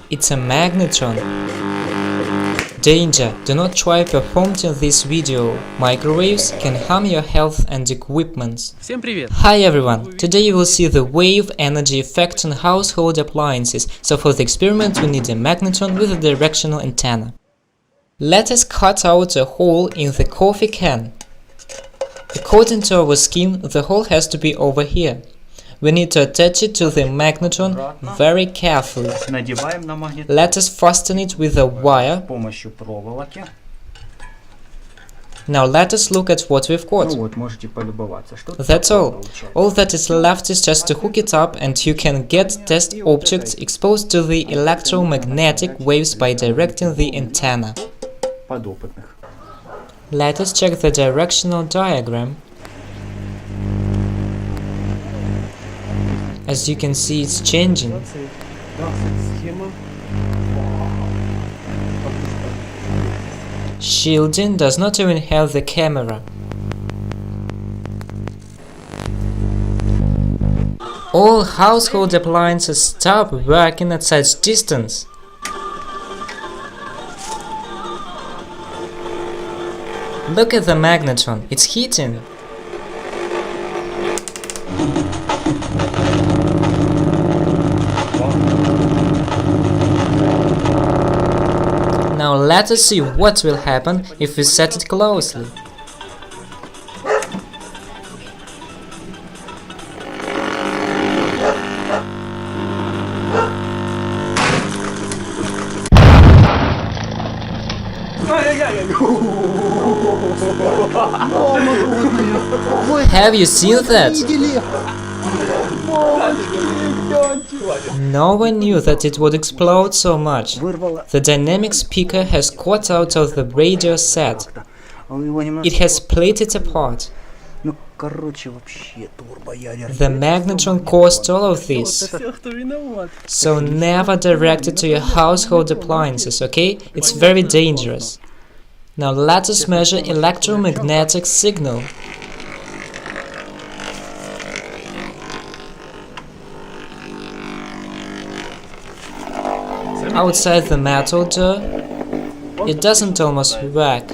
It's a magnetron. Danger! Do not try performed in this video. Microwaves can harm your health and equipment. Всем привет! Hi everyone! Today you will see the wave energy effect on household appliances. So for the experiment we need a magnetron with a directional antenna. Let us cut out a hole in the coffee can. According to our scheme, the hole has to be over here. We need to attach it to the magnetron very carefully. Let us fasten it with a wire. Now let us look at what we've got. That's all. All that is left is just to hook it up, and you can get test objects exposed to the electromagnetic waves by directing the antenna. Let us check the directional diagram. As you can see, it's changing. Shielding does not even have the camera. All household appliances stop working at such distance. Look at the magnetron, it's heating. Now let us see what will happen if we set it closely. Have you seen that? No one knew that it would explode so much. The dynamic speaker has cut out of the radio set. It has split it apart. The magnetron caused all of this. So never direct it to your household appliances, okay? It's very dangerous. Now let us measure electromagnetic signal. Outside the metal door, it doesn't almost work.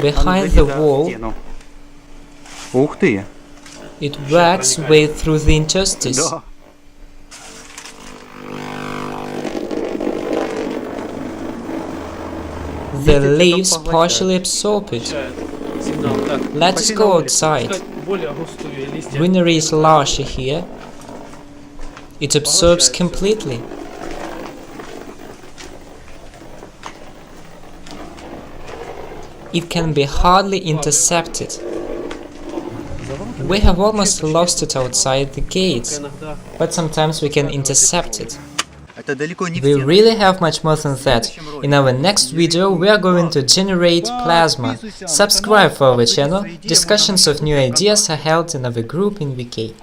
Behind the wall, it works way through the interstice. The leaves partially absorb it. Let us go outside. Greenery is larger here. It absorbs completely. It can be hardly intercepted. We have almost lost it outside the gates, but sometimes we can intercept it. We really have much more than that. In our next video we are going to generate plasma. Subscribe for our channel. Discussions of new ideas are held in our group in VK.